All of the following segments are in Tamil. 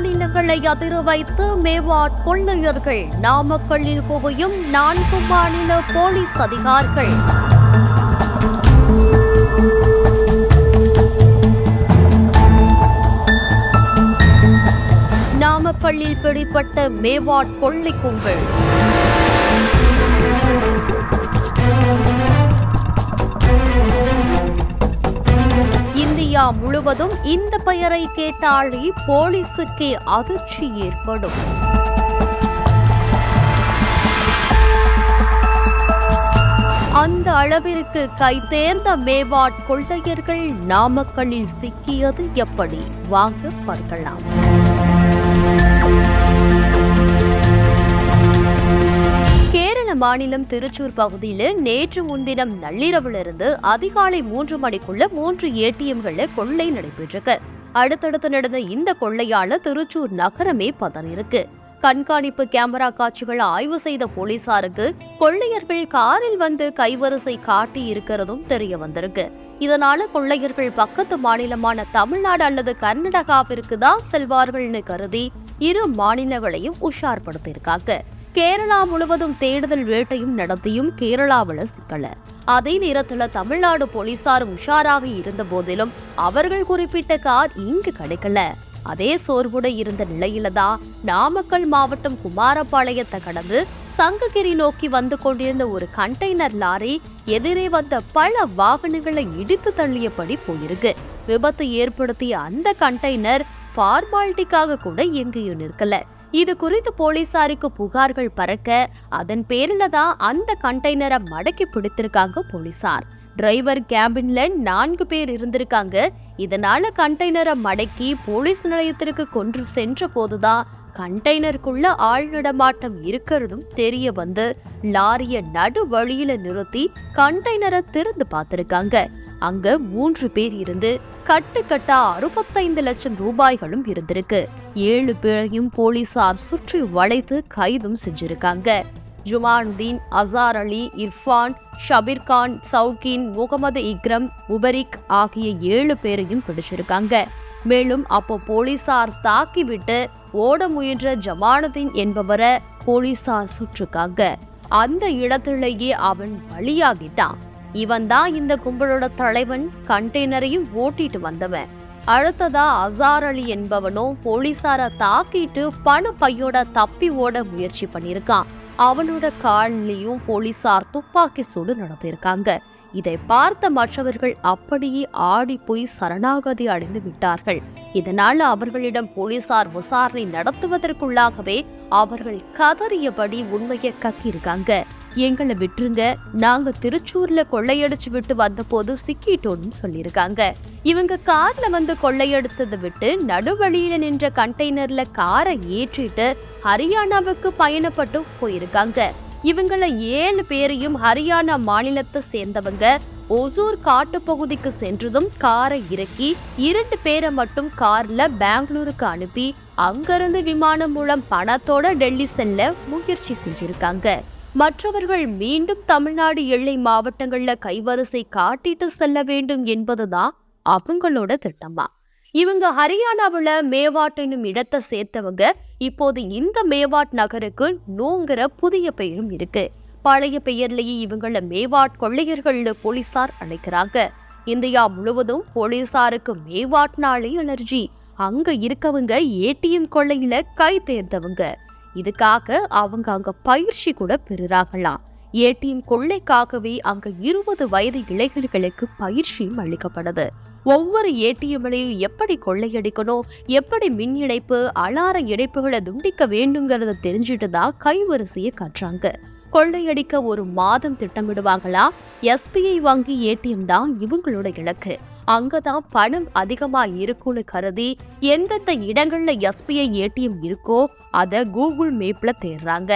மாநிலங்களை அதிர வைத்து மேவாட் கொள்ளையர்கள். நாமக்கல்லில் குவியும் 4 மாநில போலீஸ் அதிகாரிகள். நாமக்கல்லில் பிடிபட்ட மேவாட் கொள்ளை கும்பல். இந்தியா முழுவதும் இந்த பெயரை கேட்டாலே போலீசுக்கே அதிர்ச்சி ஏற்படும். அந்த அளவிற்கு கைதேர்ந்த மேவாட் கொள்ளையர்கள் நாமக்கல்லில் சிக்கியது எப்படி? வாங்க பார்க்கலாம். கேரள மாநிலம் திருச்சூர் பகுதியில் நேற்று முன்தினம் நள்ளிரவிலிருந்து அதிகாலை 3 மணிக்குள்ள 3 ஏடிஎம்கள கொள்ளை நடைபெற்றிருக்கு. அடுத்தடுத்து நடந்த இந்த கொள்ளையால திருச்சூர் நகரமே பதறியிருக்கு. கண்காணிப்பு கேமரா காட்சிகள் ஆய்வு செய்த போலீசாருக்கு கொள்ளையர்கள் காரில் வந்து கைவரிசை காட்டி இருக்கிறதும் தெரிய வந்திருக்கு. இதனால கொள்ளையர்கள் பக்கத்து மாநிலமான தமிழ்நாடு அல்லது கர்நாடகாவிற்கு தான் செல்வார்கள்னு கருதி இரு மாநிலங்களையும் உஷார்படுத்தியிருக்காங்க. கேரளா முழுவதும் தேடுதல் வேட்டையும் நடத்தியும் கேரளாவில் சிக்கல. அதே நேரத்தில் தமிழ்நாடு போலீசாரும் உஷாராக இருந்த போதிலும் அவர்கள் குறிப்பிட்ட கார் இங்கு கிடைக்கல. அதே சோர்வுட இருந்த நிலையில தான் நாமக்கல் மாவட்டம் குமாரபாளையத்தை கடந்து சங்ககிரி நோக்கி வந்து கொண்டிருந்த ஒரு கண்டெய்னர் லாரி எதிரே வந்த பல வாகனங்களை இடித்து தள்ளியபடி போயிருக்கு. விபத்து ஏற்படுத்திய அந்த கண்டெய்னர் ஃபார்மாலிட்டிக்காக கூட எங்கேயும் நிற்கல. இது குறித்து போலீசாருக்கு புகார்கள் பறக்க அதன் பேரில தான் அந்த கண்டெய்னரை மடக்கி பிடித்திருக்காங்க போலீசார். டிரைவர் கேபின்ல 4 பேர் இருந்திருக்காங்க. இதனால கண்டெய்னரை மடக்கி போலீஸ் நிலையத்திற்கு கொண்டு சென்ற போதுதான் கண்டெய்னருக்குள்ள ஆள் நடமாட்டம் இருக்கிறதும் தெரிய வந்து லாரிய நடு வழியில நிறுத்தி கண்டெய்னரை திறந்து பார்த்திருக்காங்க. அங்க 3 பேர் இருந்து கட்டுக்கட்டா 65 லட்சம் ரூபாய்களும் இருந்திருக்கு. 7 பேரையும் போலீசார் சுற்றி வளைத்து கைதும் செஞ்சிருக்காங்க. ஜுமானுதீன், அசார் அலி, இர்ஃபான், ஷபீர்கான், சவுகின், முகமது இக்ரம், முபரிக் ஆகிய 7 பேரையும் பிடிச்சிருக்காங்க. மேலும் அப்போ போலீசார் தாக்கிவிட்டு ஓட முயன்ற ஜமானுதீன் என்பவரை போலீசார் சுற்றுக்காங்க. அந்த இடத்திலேயே அவன் பலியாகிட்டான். இவன் தான் இந்த கும்பலோட தலைவன். கண்டெய்னரையும் ஓட்டிட்டு வந்தவன். அடுத்ததா அசார் அலி என்பவனும் போலீசார தாக்கிட்டு பண பையோட தப்பி ஓட முயற்சி பண்ணிருக்கான். அவனோட காலிலையும் போலீசார் துப்பாக்கி சூடு நடத்தியிருக்காங்க. இதை பார்த்த மற்றவர்கள் அப்படியே ஆடி போய் சரணாகதி அடைந்து விட்டார்கள். இதனால அவர்களிடம் போலீசார் விசாரணை நடத்துவதற்குள்ளாகவே அவர்கள் கதறியபடி உண்மையை கக்கியிருக்காங்க. எங்களை விட்டுருங்க, நாங்க திருச்சூர்ல கொள்ளையடிச்சு விட்டு வந்த போது சிக்கிட்டோன்னு சொல்லியிருக்காங்க. இவங்க கார்ல வந்து கொள்ளையடித்ததை விட்டு நடுவழியில நின்ற கண்டெய்னர்ல காரை ஏற்றிட்டு ஹரியானாவுக்கு பயணப்பட்டு போயிருக்காங்க. இவங்கள 7 பேரையும் ஹரியானா மாநிலத்தை சேர்ந்தவங்க ஒசூர் காட்டுப்பகுதிக்கு சென்றதும் காரை இறக்கி 2 பேரை மட்டும் கார்ல பெங்களூருக்கு அனுப்பி அங்கிருந்து விமானம் மூலம் பணத்தோட டெல்லி செல்ல முயற்சி செஞ்சிருக்காங்க. மற்றவர்கள் மீண்டும் தமிழ்நாடு எல்லை மாவட்டங்கள்ல கைவரிசை காட்டிட்டு செல்ல வேண்டும் என்பதுதான் அவங்களோட திட்டமா. இவங்க ஹரியானாவுல மேவாட் என்னும் இடத்தை சேர்த்தவங்க. இப்போது இந்த மேவாட் நகருக்கு நோங்கிற புதிய பெயரும் இருக்கு. பழைய பெயர்லேயே இவங்கள மேவாட் கொள்ளையர்கள்னு போலீசார் அழைக்கிறாங்க. இந்தியா முழுவதும் போலீசாருக்கு மேவாட்னாலே அலர்ஜி. அங்க இருக்கவங்க ஏடிஎம் கொள்ளையில கை தேர்ந்தவங்க. இதுக்காக அவங்க அங்க பயிற்சி கூட பெறுறாங்களாம். ஏடிஎம் கொள்ளைக்காகவே அங்க 20 வயது இளைஞர்களுக்கு பயிற்சியும் அளிக்கப்படுது. ஒவ்வொரு ஏடிஎம்லையும் எப்படி கொள்ளையடிக்கணும், எப்படி மின் இணைப்பு, அலார இணைப்புகளை துண்டிக்க வேண்டுங்கிறத தெரிஞ்சுட்டு தான் கைவரிசையை காட்டுறாங்க. கொள்ளையடிக்க 1 மாதம் திட்டமிடுவாங்களா. எஸ்பிஐ வங்கி ஏடிஎம் தான் இவங்களோட இலக்கு. அங்கதான் பணம் அதிகமா இருக்குன்னு கருதி எந்தெந்த இடங்கள்ல எஸ்பிஐ ஏடிஎம் இருக்கோ அத கூகுள் மேப்ல தேடுறாங்க.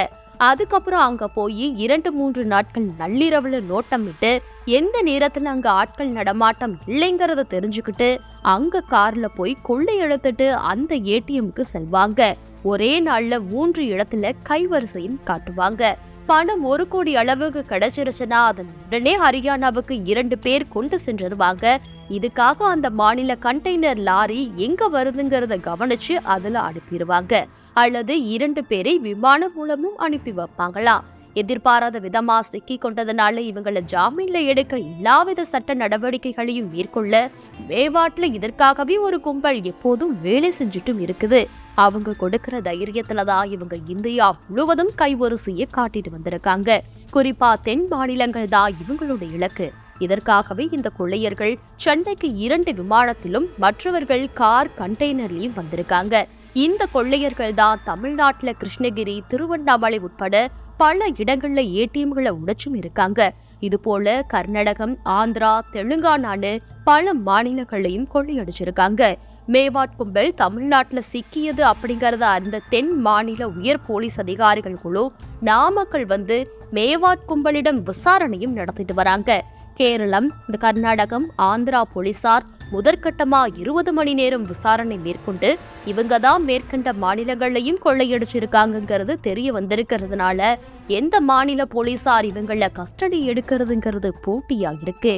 அதுக்கப்புறம் அங்க போய் 2-3 நாட்கள் நள்ளிரவுல நோட்டமிட்டு எந்த நேரத்துல அங்க ஆட்கள் நடமாட்டம் இல்லைங்கிறத தெரிஞ்சுக்கிட்டு அங்க கார்ல போய் கொள்ளை எடுத்துட்டு அந்த ஏடிஎம்க்கு செல்வாங்க. ஒரே நாள்ல 3 இடத்துல கைவரிசையும் காட்டுவாங்க. பணம் 1 கோடி அளவுக்கு கிடைச்சிருச்சுன்னா அதன் உடனே ஹரியானாவுக்கு 2 பேர் கொண்டு சென்றுருவாங்க. இதுக்காக அந்த மாநில கண்டெய்னர் லாரி எங்க வருதுங்கிறத கவனிச்சு அதுல அனுப்பிடுவாங்க. அல்லது 2 பேரை விமானம் மூலமும் அனுப்பி வைப்பாங்களாம். எதிர்பாராத விதமா சிக்கி கொண்டதுனால இவங்களை ஜாமீன்ல எடுக்க எல்லாவித சட்ட நடவடிக்கைகளையும் மேற்கொள்ள மேவாட்ல இதற்காகவே ஒரு கும்பல் எப்போதும் வேலை செஞ்சுட்டும் இருக்குது. அவங்க கொடுக்கிற தைரியத்துலதான் இவங்க இந்தியா முழுவதும் கைவரிசையை காட்டிட்டு வந்திருக்காங்க. குறிப்பா தென் மாநிலங்கள் தான் இவங்களோட இலக்கு. இதற்காகவே இந்த கொள்ளையர்கள் சென்னைக்கு 2 விமானத்திலும் மற்றவர்கள் கார் கண்டெய்னர்லயும் வந்திருக்காங்க. இந்த கொள்ளையர்கள் தான் தமிழ்நாட்டுல கிருஷ்ணகிரி, திருவண்ணாமலை உட்பட பல இடங்கள்ல ஏடிஎம்களை உடைச்சும் இருக்காங்க. இது போல கர்நாடகம், ஆந்திரா, தெலுங்கானான்னு பல மாநிலங்களையும் கொள்ளையடிச்சிருக்காங்க. மேவாட் கும்பல் தமிழ்நாட்டுல சிக்கியது அப்படிங்கறத அறிந்த தென் மாநில உயர் போலீஸ் அதிகாரிகள் குழு நாமக்கல் வந்து மேவாட் கும்பலிடம் விசாரணையும் நடத்திட்டு வராங்க. கேரளம், கர்நாடகம், ஆந்திரா போலீசார் முதற்கட்டமா 20 மணி நேரம் விசாரணை மேற்கொண்டு இவங்க தான் மேற்கண்ட மாநிலங்களையும் கொள்ளையடிச்சிருக்காங்கிறது தெரிய வந்திருக்கிறதுனால எந்த மாநில போலீசார் இவங்கள கஸ்டடி எடுக்கிறதுங்கிறது போட்டியா இருக்கு.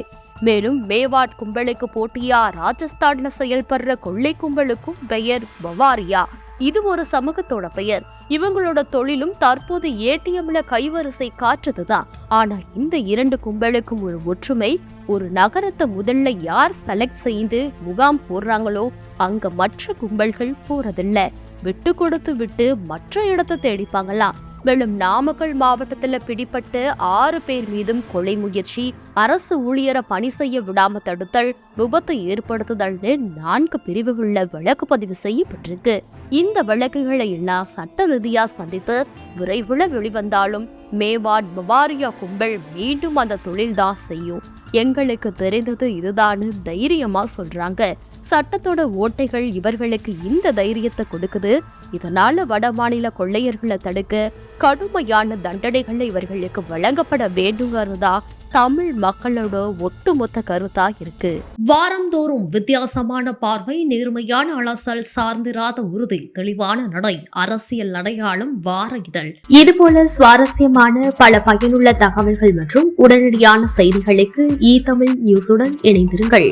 மேலும் மேவாட் கும்பலுக்கு போட்டியா ராஜஸ்தான்ல செயல்படுற கொள்ளை கும்பலுக்கும் பெயர் பவாரியா. இது ஒரு சமூகத்தோட பெயர். இவங்களோட தொழிலும் தற்போது ஏடிஎம்ல கைவரிசை காட்டுறதுதான். ஆனா இந்த 2 கும்பலுக்கும் ஒரு ஒற்றுமை. ஒரு நகரத்தை முதல்ல யார் செலக்ட் செய்து முகாம் போடுறாங்களோ அங்க மற்ற கும்பல்கள் போறதில்ல. விட்டு கொடுத்து விட்டு மற்ற இடத்தை தேடிப்பாங்களாம். மேலும் நாமக்கல் மாவட்டத்துல பிடிப்பட்ட 6 பேர் மீதும் கொலை முயற்சி, அரசு ஊழியரை பணி செய்ய விடாம தடுத்தல், விபத்து ஏற்படுத்துதல்னு 4 பிரிவுகள்ல வழக்கு பதிவு செய்யப்பட்டிருக்கு. இந்த வழக்குகளை எல்லாம் சட்ட ரீதியா சந்தித்து விரைவில் வெளிவந்தாலும் மேவாட் பவாரியா கும்பல் மீண்டும் அந்த தொழில்தான் செய்யும். எங்களுக்கு தெரிந்தது இதுதான்னு தைரியமா சொல்றாங்க. சட்டத்தோட ஓட்டைகள் இவர்களுக்கு இந்த தைரியத்தை கொடுக்குது. இதனால வட மாநில கொள்ளையர்களை தடுக்க கடுமையான தண்டனைகள் இவர்களுக்கு வழங்கப்பட வேண்டுங்கிறதா தமிழ் மக்களோட ஒட்டுமொத்த கருத்தா இருக்கு. வாரந்தோறும் வித்தியாசமான பார்வை, நேர்மையான அலசல், சார்ந்திராத உறுதி, தெளிவான நடை, அரசியல் அடையாளம் வார இதழ். இதுபோல சுவாரஸ்யமான பல பயனுள்ள தகவல்கள் மற்றும் உடனடியான செய்திகளுக்கு தமிழ் நியூஸுடன் இணைந்திருங்கள்.